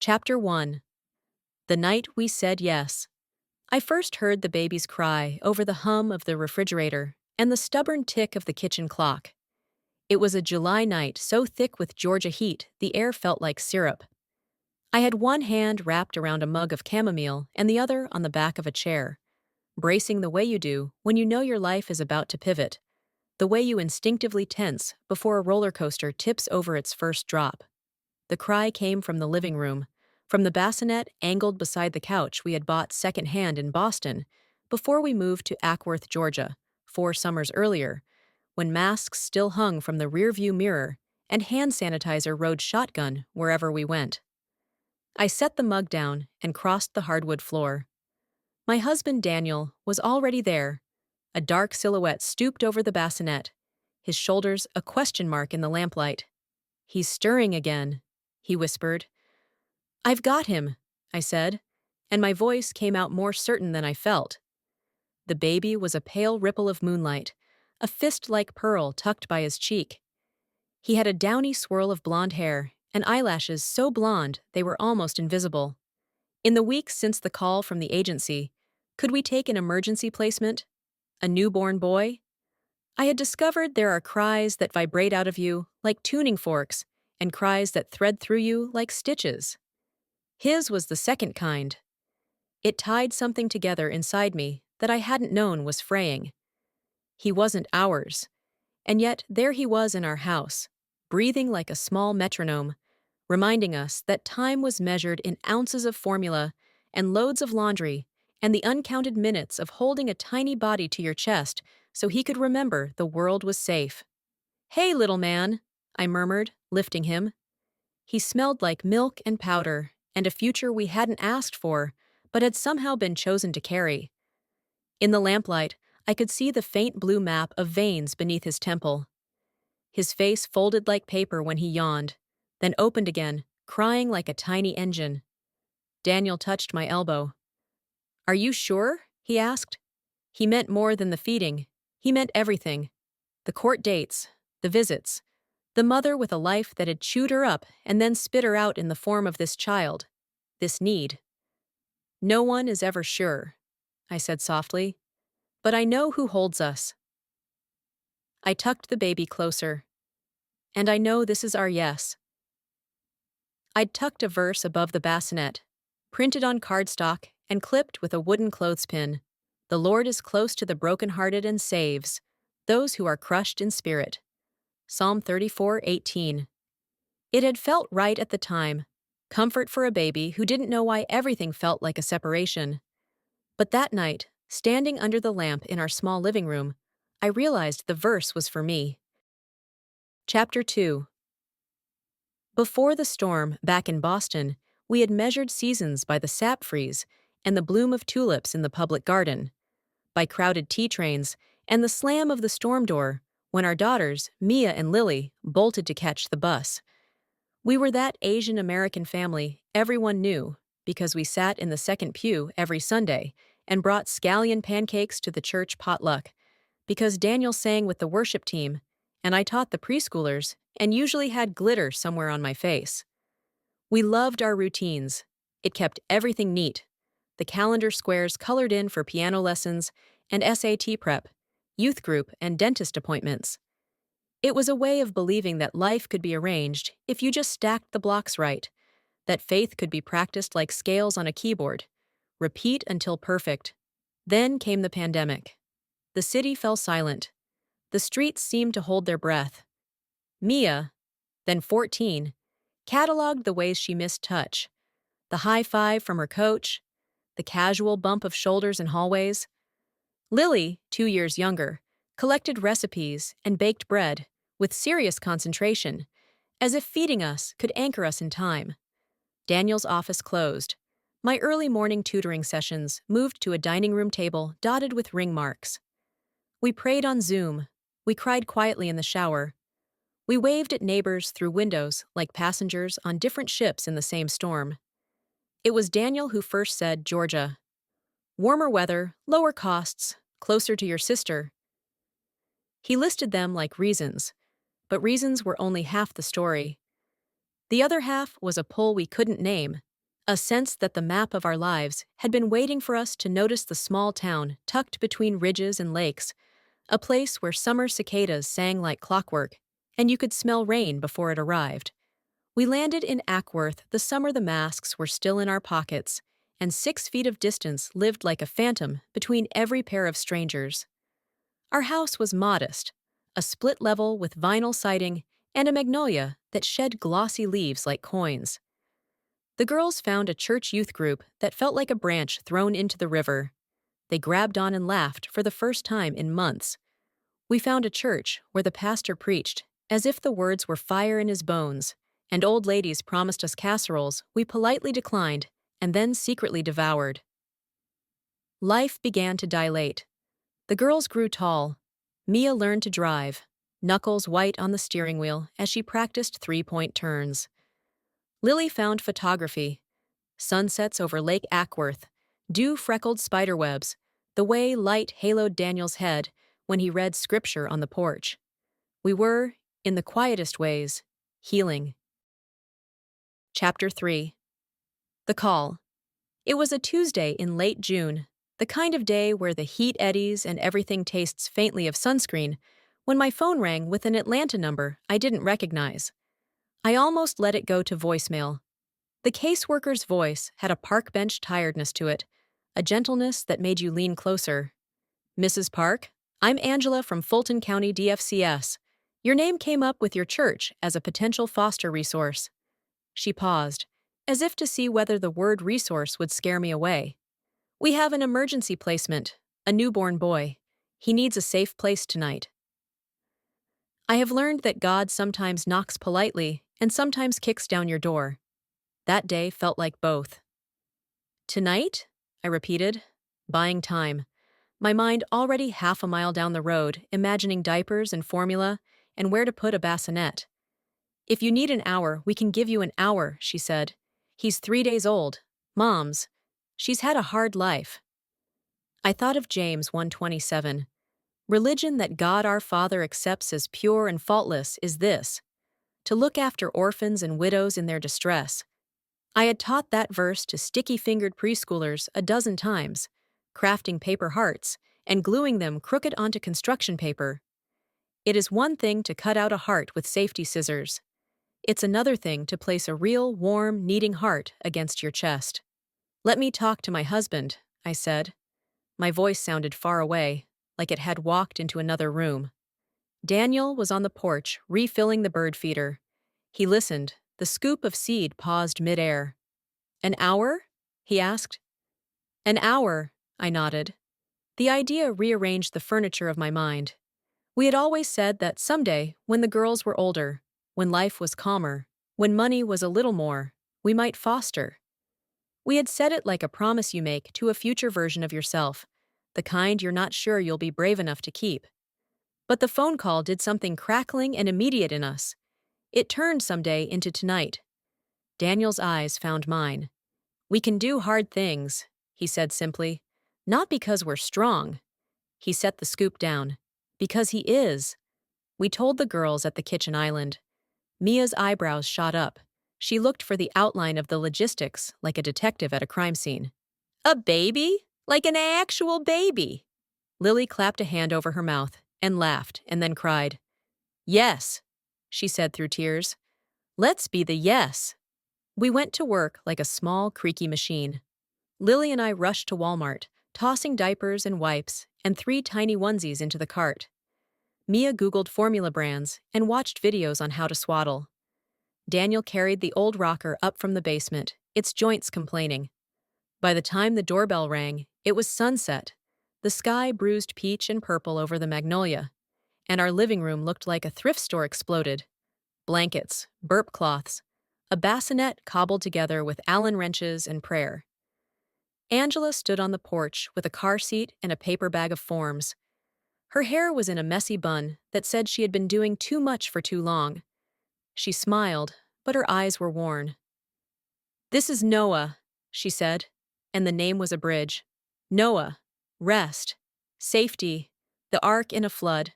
Chapter 1. The Night We Said Yes. I first heard the baby's cry over the hum of the refrigerator and the stubborn tick of the kitchen clock. It was a July night so thick with Georgia heat the air felt like syrup. I had one hand wrapped around a mug of chamomile and the other on the back of a chair, bracing the way you do when you know your life is about to pivot, the way you instinctively tense before a roller coaster tips over its first drop. The cry came from the living room, from the bassinet angled beside the couch we had bought secondhand in Boston before we moved to Ackworth, Georgia, 4 summers earlier, when masks still hung from the rearview mirror and hand sanitizer rode shotgun wherever we went. I set the mug down and crossed the hardwood floor. My husband Daniel was already there, a dark silhouette stooped over the bassinet, his shoulders a question mark in the lamplight. "He's stirring again," he whispered. "I've got him," I said, and my voice came out more certain than I felt. The baby was a pale ripple of moonlight, a fist-like pearl tucked by his cheek. He had a downy swirl of blonde hair and eyelashes so blonde they were almost invisible. In the weeks since the call from the agency, could we take an emergency placement? A newborn boy? I had discovered there are cries that vibrate out of you like tuning forks and cries that thread through you like stitches. His was the second kind. It tied something together inside me that I hadn't known was fraying. He wasn't ours, and yet there he was in our house, breathing like a small metronome, reminding us that time was measured in ounces of formula and loads of laundry and the uncounted minutes of holding a tiny body to your chest so he could remember the world was safe. "Hey, little man," I murmured, lifting him. He smelled like milk and powder and a future we hadn't asked for, but had somehow been chosen to carry. In the lamplight, I could see the faint blue map of veins beneath his temple. His face folded like paper when he yawned, then opened again, crying like a tiny engine. Daniel touched my elbow. "Are you sure?" he asked. He meant more than the feeding. He meant everything. The court dates, the visits, the mother with a life that had chewed her up and then spit her out in the form of this child, this need. "No one is ever sure," I said softly, "but I know who holds us." I tucked the baby closer. "And I know this is our yes." I'd tucked a verse above the bassinet, printed on cardstock and clipped with a wooden clothespin. "The Lord is close to the brokenhearted and saves those who are crushed in spirit." Psalm 34:18. It had felt right at the time, comfort for a baby who didn't know why everything felt like a separation. But that night, standing under the lamp in our small living room, I realized the verse was for me. Chapter 2. Before the storm, back in Boston, we had measured seasons by the sap freeze and the bloom of tulips in the public garden, by crowded tea trains and the slam of the storm door when our daughters, Mia and Lily, bolted to catch the bus. We were that Asian American family everyone knew because we sat in the second pew every Sunday and brought scallion pancakes to the church potluck, because Daniel sang with the worship team and I taught the preschoolers and usually had glitter somewhere on my face. We loved our routines. It kept everything neat. The calendar squares colored in for piano lessons and SAT prep, youth group and dentist appointments. It was a way of believing that life could be arranged if you just stacked the blocks right, that faith could be practiced like scales on a keyboard. Repeat until perfect. Then came the pandemic. The city fell silent. The streets seemed to hold their breath. Mia, then 14, cataloged the ways she missed touch. The high five from her coach, the casual bump of shoulders in hallways. Lily, 2 years younger, collected recipes and baked bread with serious concentration, as if feeding us could anchor us in time. Daniel's office closed. My early morning tutoring sessions moved to a dining room table dotted with ring marks. We prayed on Zoom. We cried quietly in the shower. We waved at neighbors through windows like passengers on different ships in the same storm. It was Daniel who first said Georgia. Warmer weather, lower costs, closer to your sister. He listed them like reasons, but reasons were only half the story. The other half was a pull we couldn't name, a sense that the map of our lives had been waiting for us to notice the small town tucked between ridges and lakes, a place where summer cicadas sang like clockwork, and you could smell rain before it arrived. We landed in Ackworth the summer the masks were still in our pockets, and 6 feet of distance lived like a phantom between every pair of strangers. Our house was modest, a split level with vinyl siding and a magnolia that shed glossy leaves like coins. The girls found a church youth group that felt like a branch thrown into the river. They grabbed on and laughed for the first time in months. We found a church where the pastor preached, as if the words were fire in his bones, and old ladies promised us casseroles we politely declined and then secretly devoured. Life began to dilate. The girls grew tall. Mia learned to drive, knuckles white on the steering wheel as she practiced three-point turns. Lily found photography, sunsets over Lake Ackworth, dew-freckled spiderwebs, the way light haloed Daniel's head when he read scripture on the porch. We were, in the quietest ways, healing. Chapter 3. The Call. It was a Tuesday in late June, the kind of day where the heat eddies and everything tastes faintly of sunscreen, when my phone rang with an Atlanta number I didn't recognize. I almost let it go to voicemail. The caseworker's voice had a park bench tiredness to it, a gentleness that made you lean closer. "Mrs. Park, I'm Angela from Fulton County DFCS. Your name came up with your church as a potential foster resource." She paused, as if to see whether the word resource would scare me away. "We have an emergency placement, a newborn boy. He needs a safe place tonight." I have learned that God sometimes knocks politely and sometimes kicks down your door. That day felt like both. "Tonight?" I repeated, buying time, my mind already half a mile down the road, imagining diapers and formula and where to put a bassinet. "If you need an hour, we can give you an hour," she said. "He's 3 days old. Mom's. She's had a hard life." I thought of James 1:27. Religion that God our Father accepts as pure and faultless is this: to look after orphans and widows in their distress. I had taught that verse to sticky-fingered preschoolers a dozen times, crafting paper hearts and gluing them crooked onto construction paper. It is one thing to cut out a heart with safety scissors. It's another thing to place a real, warm, needing heart against your chest. "Let me talk to my husband," I said. My voice sounded far away, like it had walked into another room. Daniel was on the porch, refilling the bird feeder. He listened. The scoop of seed paused mid-air. "An hour?" he asked. "An hour," I nodded. The idea rearranged the furniture of my mind. We had always said that someday, when the girls were older, when life was calmer, when money was a little more, we might foster. We had said it like a promise you make to a future version of yourself, the kind you're not sure you'll be brave enough to keep. But the phone call did something crackling and immediate in us. It turned someday into tonight. Daniel's eyes found mine. "We can do hard things," he said simply. "Not because we're strong." He set the scoop down. "Because he is." We told the girls at the kitchen island. Mia's eyebrows shot up. She looked for the outline of the logistics like a detective at a crime scene. "A baby? Like an actual baby?" Lily clapped a hand over her mouth and laughed and then cried. "Yes," she said through tears. "Let's be the yes." We went to work like a small, creaky machine. Lily and I rushed to Walmart, tossing diapers and wipes and 3 tiny onesies into the cart. Mia Googled formula brands and watched videos on how to swaddle. Daniel carried the old rocker up from the basement, its joints complaining. By the time the doorbell rang, it was sunset. The sky bruised peach and purple over the magnolia, and our living room looked like a thrift store exploded. Blankets, burp cloths, a bassinet cobbled together with Allen wrenches and prayer. Angela stood on the porch with a car seat and a paper bag of forms. Her hair was in a messy bun that said she had been doing too much for too long. She smiled, but her eyes were worn. "This is Noah," she said, and the name was a bridge. Noah, rest, safety, the ark in a flood.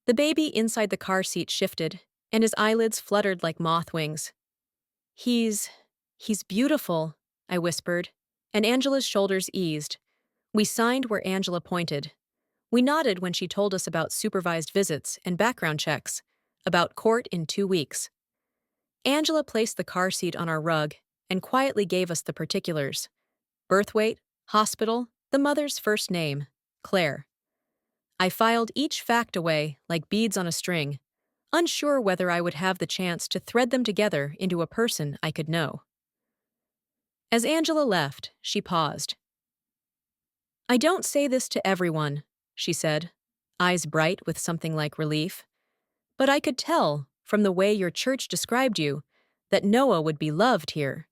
The baby inside the car seat shifted, and his eyelids fluttered like moth wings. He's beautiful," I whispered, and Angela's shoulders eased. We signed where Angela pointed. We nodded when she told us about supervised visits and background checks, about court in 2 weeks. Angela placed the car seat on our rug and quietly gave us the particulars: birth weight, hospital, the mother's first name, Claire. I filed each fact away like beads on a string, unsure whether I would have the chance to thread them together into a person I could know. As Angela left, she paused. "I don't say this to everyone," she said, eyes bright with something like relief. "But I could tell, from the way your church described you, that Noah would be loved here."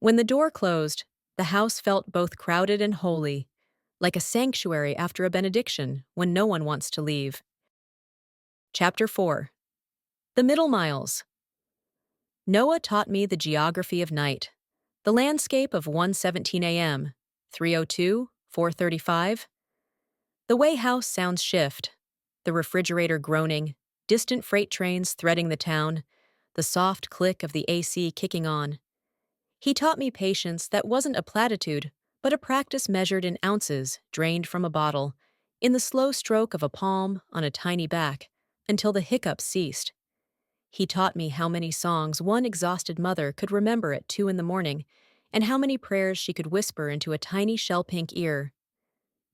When the door closed, the house felt both crowded and holy, like a sanctuary after a benediction when no one wants to leave. Chapter 4. The Middle Miles. Noah taught me the geography of night, the landscape of 1:17 a.m., 3:02, 4:35. The way house sounds shift, the refrigerator groaning, distant freight trains threading the town, the soft click of the AC kicking on. He taught me patience that wasn't a platitude, but a practice measured in ounces drained from a bottle, in the slow stroke of a palm on a tiny back, until the hiccups ceased. He taught me how many songs one exhausted mother could remember at 2 in the morning, and how many prayers she could whisper into a tiny shell-pink ear.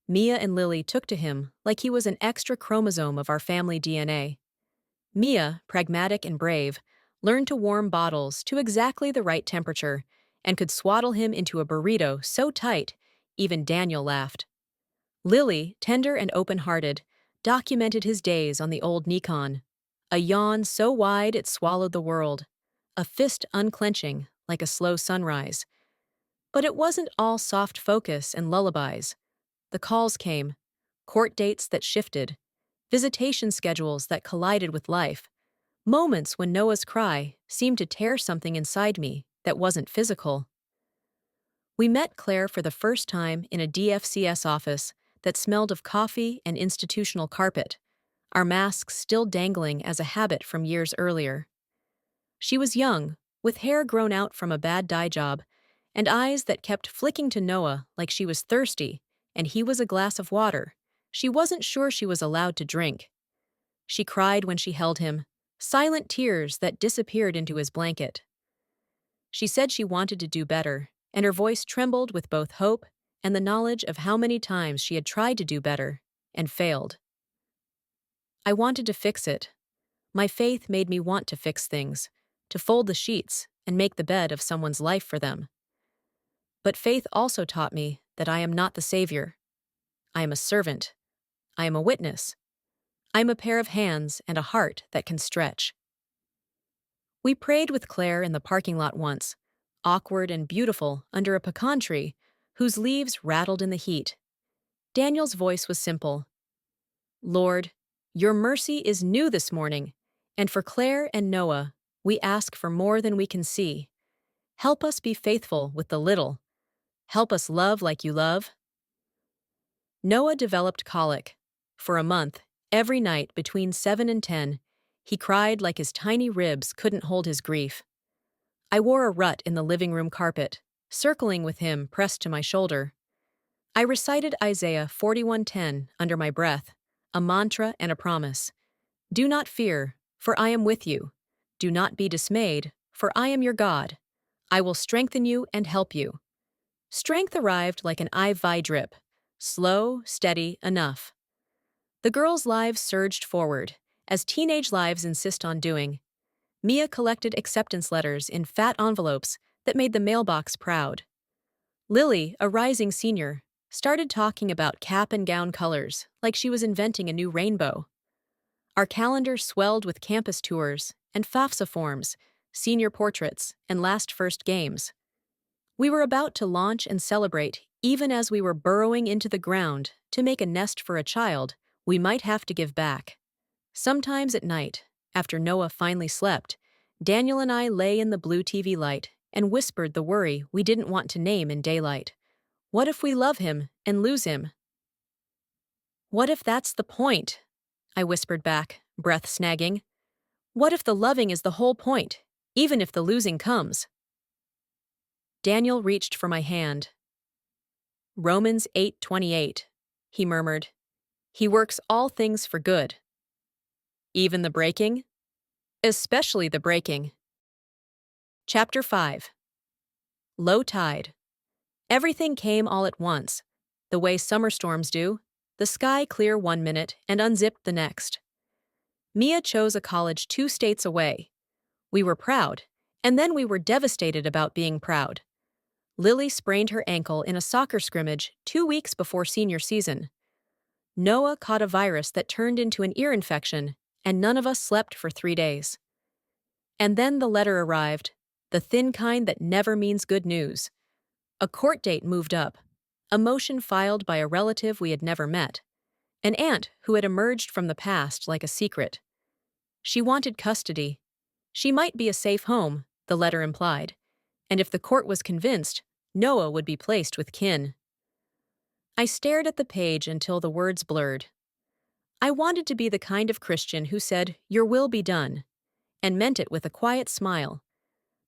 Mia and Lily took to him like he was an extra chromosome of our family DNA. Mia, pragmatic and brave, learned to warm bottles to exactly the right temperature and could swaddle him into a burrito so tight, even Daniel laughed. Lily, tender and open-hearted, documented his days on the old Nikon. A yawn so wide it swallowed the world, a fist unclenching like a slow sunrise. But it wasn't all soft focus and lullabies. The calls came, court dates that shifted, visitation schedules that collided with life, moments when Noah's cry seemed to tear something inside me that wasn't physical. We met Claire for the first time in a DFCS office that smelled of coffee and institutional carpet, our masks still dangling as a habit from years earlier. She was young, with hair grown out from a bad dye job, and eyes that kept flicking to Noah like she was thirsty, and he was a glass of water. She wasn't sure she was allowed to drink. She cried when she held him, silent tears that disappeared into his blanket. She said she wanted to do better, and her voice trembled with both hope and the knowledge of how many times she had tried to do better and failed. I wanted to fix it. My faith made me want to fix things, to fold the sheets and make the bed of someone's life for them. But faith also taught me that I am not the savior. I am a servant. I am a witness. I am a pair of hands and a heart that can stretch. We prayed with Claire in the parking lot once, awkward and beautiful under a pecan tree whose leaves rattled in the heat. Daniel's voice was simple. "Lord, your mercy is new this morning, and for Claire and Noah, we ask for more than we can see. Help us be faithful with the little. Help us love like you love." Noah developed colic. For a month, every night between 7 and 10, he cried like his tiny ribs couldn't hold his grief. I wore a rut in the living room carpet, circling with him pressed to my shoulder. I recited Isaiah 41:10 under my breath, a mantra and a promise. "Do not fear, for I am with you. Do not be dismayed, for I am your God. I will strengthen you and help you." Strength arrived like an IV drip, slow, steady, enough. The girls' lives surged forward, as teenage lives insist on doing. Mia collected acceptance letters in fat envelopes that made the mailbox proud. Lily, a rising senior, started talking about cap and gown colors like she was inventing a new rainbow. Our calendar swelled with campus tours and FAFSA forms, senior portraits, and last first games. We were about to launch and celebrate even as we were burrowing into the ground to make a nest for a child we might have to give back. Sometimes at night, after Noah finally slept, Daniel and I lay in the blue TV light and whispered the worry we didn't want to name in daylight. What if we love him and lose him? "What if that's the point?" I whispered back, breath snagging. "What if the loving is the whole point, even if the losing comes?" Daniel reached for my hand. Romans 8:28, he murmured. He works all things for good. Even the breaking? Especially the breaking. Chapter 5. Low tide. Everything came all at once, the way summer storms do, the sky clear one minute and unzipped the next. Mia chose a college 2 states away. We were proud, and then we were devastated about being proud. Lily sprained her ankle in a soccer scrimmage 2 weeks before senior season. Noah caught a virus that turned into an ear infection, and none of us slept for 3 days. And then the letter arrived, the thin kind that never means good news. A court date moved up, a motion filed by a relative we had never met, an aunt who had emerged from the past like a secret. She wanted custody. She might be a safe home, the letter implied, and if the court was convinced, Noah would be placed with kin. I stared at the page until the words blurred. I wanted to be the kind of Christian who said, "Your will be done," and meant it with a quiet smile.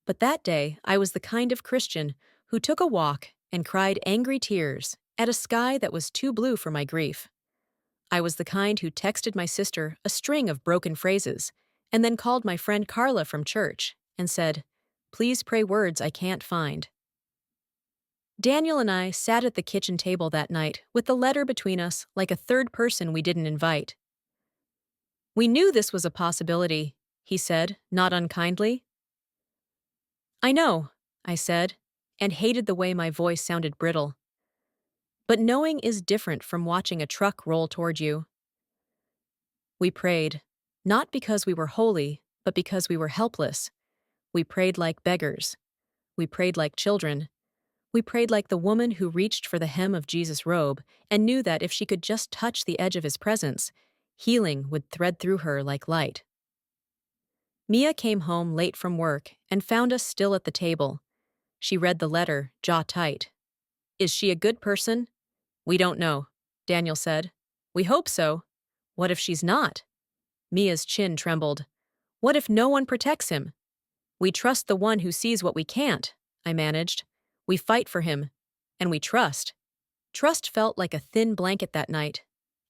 But that day, I was the kind of Christian who took a walk and cried angry tears at a sky that was too blue for my grief. I was the kind who texted my sister a string of broken phrases and then called my friend Carla from church and said, "Please pray words I can't find." Daniel and I sat at the kitchen table that night with the letter between us like a third person we didn't invite. "We knew this was a possibility," he said, not unkindly. "I know," I said, and hated the way my voice sounded brittle. But knowing is different from watching a truck roll toward you. We prayed, not because we were holy, but because we were helpless. We prayed like beggars. We prayed like children. We prayed like the woman who reached for the hem of Jesus' robe and knew that if she could just touch the edge of his presence, healing would thread through her like light. Mia came home late from work and found us still at the table. She read the letter, jaw tight. "Is she a good person?" "We don't know," Daniel said. "We hope so. What if she's not?" Mia's chin trembled. "What if no one protects him?" "We trust the one who sees what we can't," I managed. "We fight for him. And we trust." Trust felt like a thin blanket that night.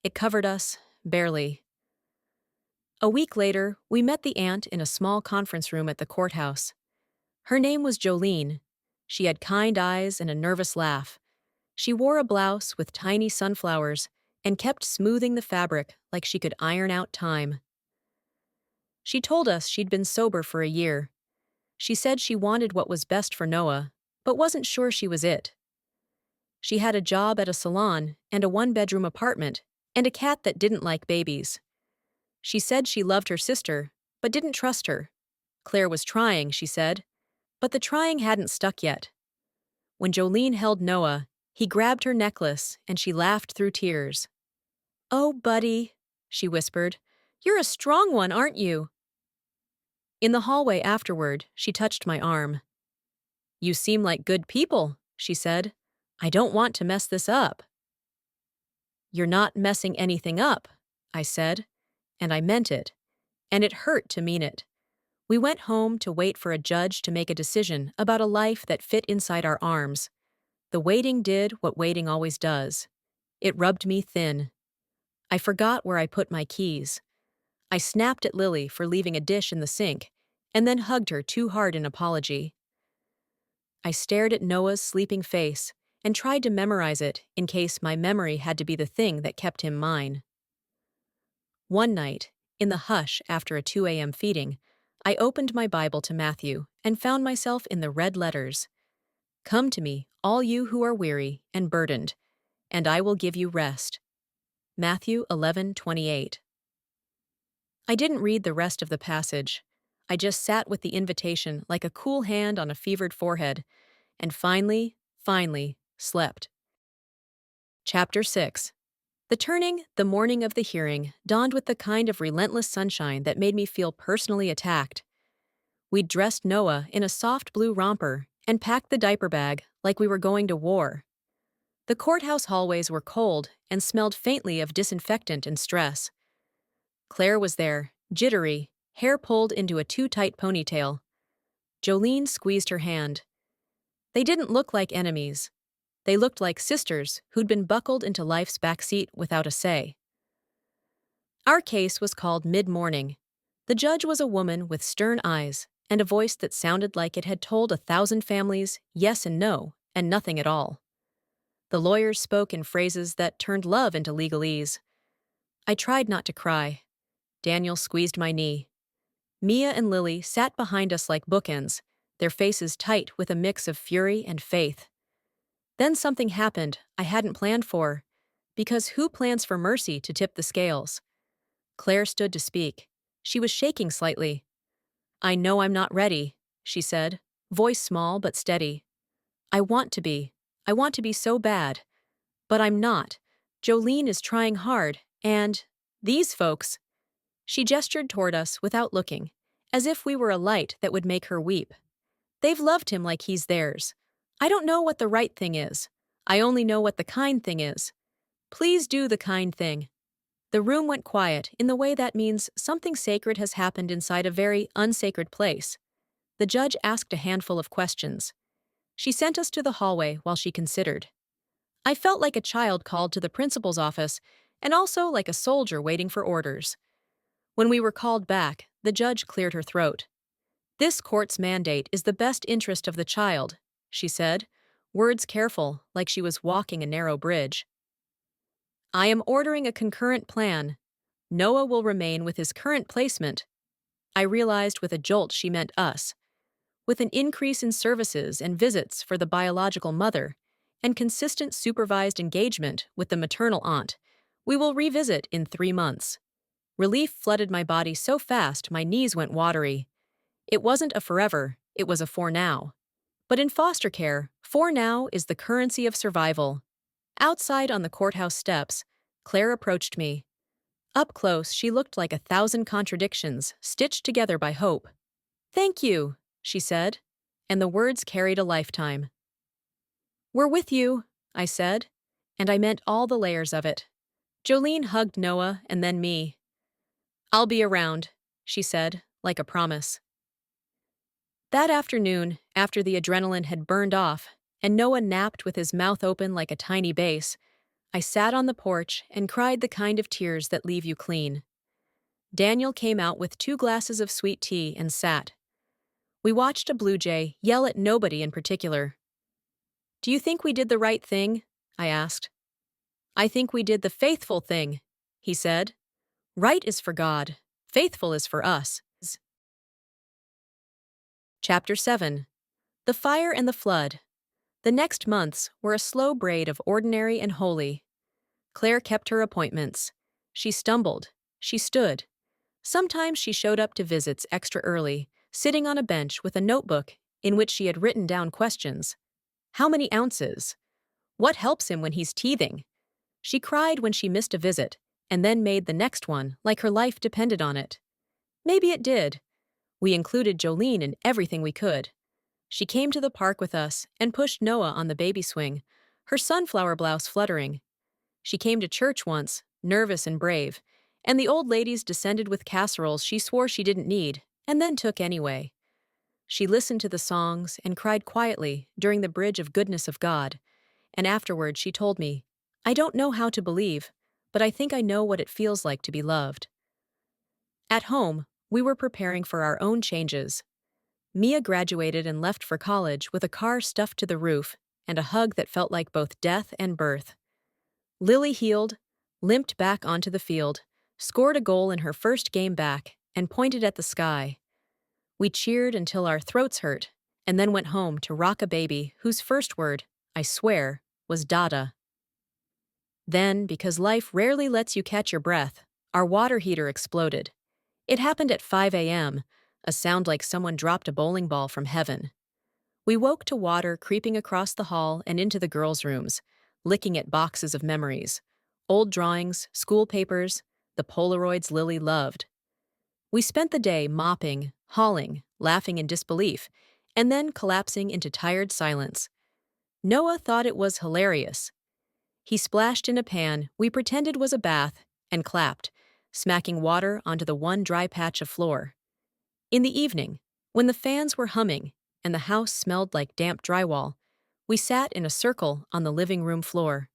It covered us, barely. A week later, we met the aunt in a small conference room at the courthouse. Her name was Jolene. She had kind eyes and a nervous laugh. She wore a blouse with tiny sunflowers and kept smoothing the fabric like she could iron out time. She told us she'd been sober for a year. She said she wanted what was best for Noah, but wasn't sure she was it. She had a job at a salon and a 1-bedroom apartment and a cat that didn't like babies. She said she loved her sister, but didn't trust her. Claire was trying, she said, but the trying hadn't stuck yet. When Jolene held Noah, he grabbed her necklace and she laughed through tears. "Oh, buddy," she whispered, "you're a strong one, aren't you?" In the hallway afterward, she touched my arm. "You seem like good people," she said. "I don't want to mess this up." "You're not messing anything up," I said, and I meant it, and it hurt to mean it. We went home to wait for a judge to make a decision about a life that fit inside our arms. The waiting did what waiting always does. It rubbed me thin. I forgot where I put my keys. I snapped at Lily for leaving a dish in the sink, and then hugged her too hard in apology. I stared at Noah's sleeping face and tried to memorize it in case my memory had to be the thing that kept him mine. One night, in the hush after a 2 a.m. feeding, I opened my Bible to Matthew and found myself in the red letters. "Come to me, all you who are weary and burdened, and I will give you rest." Matthew 11:28. I didn't read the rest of the passage. I just sat with the invitation like a cool hand on a fevered forehead, and finally, slept. Chapter 6. The morning of the hearing, dawned with the kind of relentless sunshine that made me feel personally attacked. We'd dressed Noah in a soft blue romper and packed the diaper bag like we were going to war. The courthouse hallways were cold and smelled faintly of disinfectant and stress. Claire was there, jittery, hair pulled into a too-tight ponytail. Jolene squeezed her hand. They didn't look like enemies. They looked like sisters who'd been buckled into life's backseat without a say. Our case was called Mid-Morning. The judge was a woman with stern eyes and a voice that sounded like it had told 1,000 families yes and no, and nothing at all. The lawyers spoke in phrases that turned love into legalese. I tried not to cry. Daniel squeezed my knee. Mia and Lily sat behind us like bookends, their faces tight with a mix of fury and faith. Then something happened I hadn't planned for, because who plans for mercy to tip the scales? Claire stood to speak. She was shaking slightly. "I know I'm not ready," she said, voice small but steady. "I want to be. I want to be so bad. But I'm not. Jolene is trying hard, and these folks." She gestured toward us without looking, as if we were a light that would make her weep. "They've loved him like he's theirs. I don't know what the right thing is. I only know what the kind thing is. Please do the kind thing." The room went quiet in the way that means something sacred has happened inside a very unsacred place. The judge asked a handful of questions. She sent us to the hallway while she considered. I felt like a child called to the principal's office, and also like a soldier waiting for orders. When we were called back, the judge cleared her throat. "This court's mandate is the best interest of the child," she said, words careful, like she was walking a narrow bridge. "I am ordering a concurrent plan. Noah will remain with his current placement." I realized with a jolt she meant us. "With an increase in services and visits for the biological mother, and consistent supervised engagement with the maternal aunt, we will revisit in 3 months." Relief flooded my body so fast my knees went watery. It wasn't a forever, it was a for now. But in foster care, for now is the currency of survival. Outside on the courthouse steps, Claire approached me. Up close, she looked like 1,000 contradictions stitched together by hope. "Thank you," she said, and the words carried a lifetime. "We're with you," I said, and I meant all the layers of it. Jolene hugged Noah and then me. "I'll be around," she said, like a promise. That afternoon, after the adrenaline had burned off and Noah napped with his mouth open like a tiny bass, I sat on the porch and cried the kind of tears that leave you clean. Daniel came out with 2 glasses of sweet tea and sat. We watched a blue jay yell at nobody in particular. "Do you think we did the right thing?" I asked. "I think we did the faithful thing," he said. "Right is for God. Faithful is for us." Chapter 7. The Fire and the Flood. The next months were a slow braid of ordinary and holy. Claire kept her appointments. She stumbled. She stood. Sometimes she showed up to visits extra early, sitting on a bench with a notebook in which she had written down questions. How many ounces? What helps him when he's teething? She cried when she missed a visit, and then made the next one like her life depended on it. Maybe it did. We included Jolene in everything we could. She came to the park with us and pushed Noah on the baby swing, her sunflower blouse fluttering. She came to church once, nervous and brave, and the old ladies descended with casseroles she swore she didn't need, and then took anyway. She listened to the songs and cried quietly during the Bridge of Goodness of God, and afterward she told me, "I don't know how to believe, but I think I know what it feels like to be loved." At home, we were preparing for our own changes. Mia graduated and left for college with a car stuffed to the roof and a hug that felt like both death and birth. Lily healed, limped back onto the field, scored a goal in her first game back, and pointed at the sky. We cheered until our throats hurt, and then went home to rock a baby whose first word, I swear, was Dada. Then, because life rarely lets you catch your breath, our water heater exploded. It happened at 5 a.m., a sound like someone dropped a bowling ball from heaven. We woke to water creeping across the hall and into the girls' rooms, licking at boxes of memories. Old drawings, school papers, the Polaroids Lily loved. We spent the day mopping, hauling, laughing in disbelief, and then collapsing into tired silence. Noah thought it was hilarious. He splashed in a pan we pretended was a bath and clapped, smacking water onto the one dry patch of floor. In the evening, when the fans were humming and the house smelled like damp drywall, We sat in a circle on the living room floor.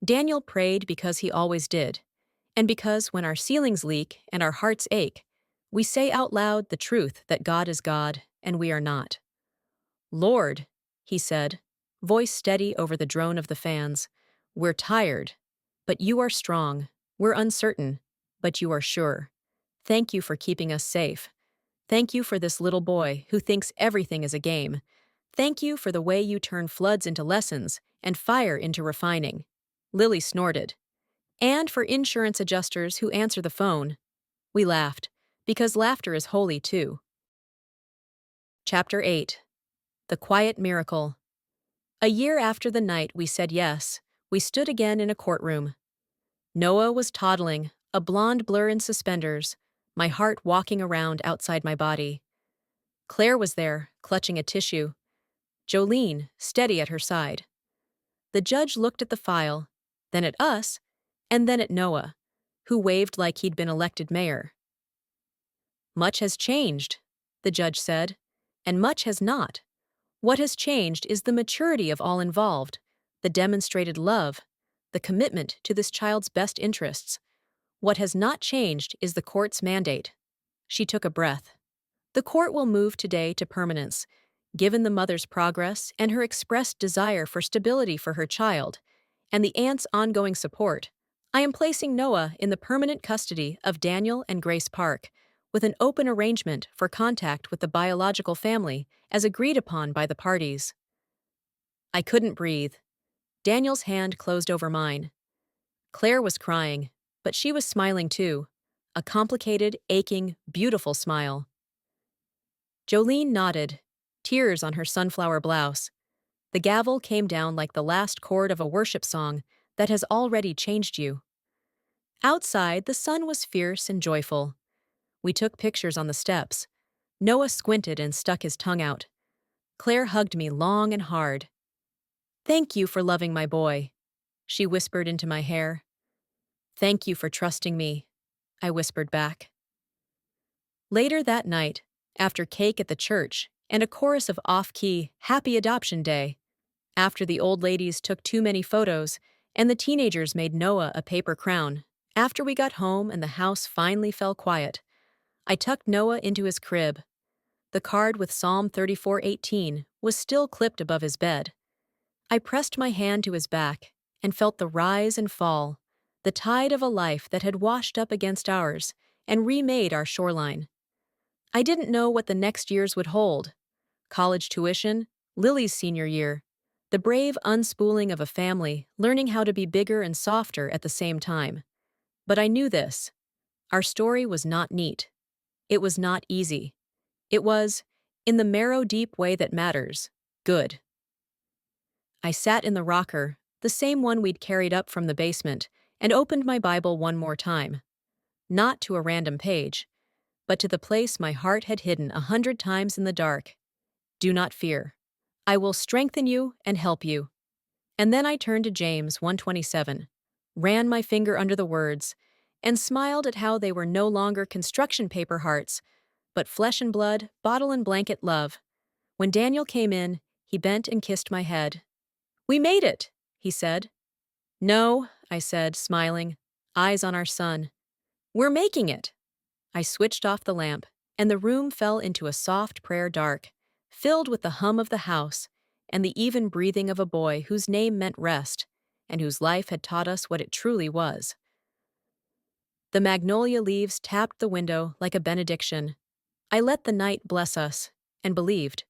Daniel prayed because he always did, and because when our ceilings leak and our hearts ache, we say out loud the truth that God is God and we are not. Lord, he said, voice steady over the drone of the fans, we're tired, but you are strong. We're uncertain, but you are sure. Thank you for keeping us safe. Thank you for this little boy who thinks everything is a game. Thank you for the way you turn floods into lessons and fire into refining. Lily snorted. And for insurance adjusters who answer the phone. We laughed, because laughter is holy too. Chapter 8. The Quiet Miracle. A year after the night we said yes, we stood again in a courtroom. Noah was toddling, a blonde blur in suspenders, my heart walking around outside my body. Claire was there, clutching a tissue. Jolene, steady at her side. The judge looked at the file, then at us, and then at Noah, who waved like he'd been elected mayor. Much has changed, the judge said, and much has not. What has changed is the maturity of all involved, the demonstrated love, the commitment to this child's best interests. What has not changed is the court's mandate. She took a breath. The court will move today to permanence, given the mother's progress and her expressed desire for stability for her child, and the aunt's ongoing support. I am placing Noah in the permanent custody of Daniel and Grace Park, with an open arrangement for contact with the biological family as agreed upon by the parties. I couldn't breathe. Daniel's hand closed over mine. Claire was crying, but she was smiling too, a complicated, aching, beautiful smile. Jolene nodded, tears on her sunflower blouse. The gavel came down like the last chord of a worship song that has already changed you. Outside, the sun was fierce and joyful. We took pictures on the steps. Noah squinted and stuck his tongue out. Claire hugged me long and hard. Thank you for loving my boy, she whispered into my hair. Thank you for trusting me, I whispered back. Later that night, after cake at the church and a chorus of off-key Happy Adoption Day, after the old ladies took too many photos and the teenagers made Noah a paper crown, after we got home and the house finally fell quiet, I tucked Noah into his crib. The card with Psalm 34:18 was still clipped above his bed. I pressed my hand to his back and felt the rise and fall, the tide of a life that had washed up against ours and remade our shoreline. I didn't know what the next years would hold. College tuition, Lily's senior year, the brave unspooling of a family learning how to be bigger and softer at the same time. But I knew this. Our story was not neat. It was not easy. It was, in the marrow-deep way that matters, good. I sat in the rocker, the same one we'd carried up from the basement, and opened my Bible one more time. Not to a random page, but to the place my heart had hidden 100 times in the dark. Do not fear. I will strengthen you and help you. And then I turned to James 1:27, ran my finger under the words, and smiled at how they were no longer construction paper hearts, but flesh and blood, bottle and blanket love. When Daniel came in, he bent and kissed my head. We made it, he said. No, I said, smiling, eyes on our son. We're making it. I switched off the lamp, and the room fell into a soft prayer dark, filled with the hum of the house and the even breathing of a boy whose name meant rest, and whose life had taught us what it truly was. The magnolia leaves tapped the window like a benediction. I let the night bless us, and believed,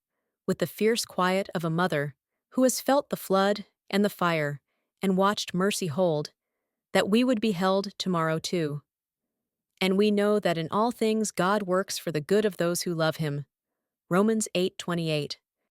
with the fierce quiet of a mother who has felt the flood and the fire and watched mercy hold, that we would be held tomorrow too. And we know that in all things God works for the good of those who love him. Romans 8:28.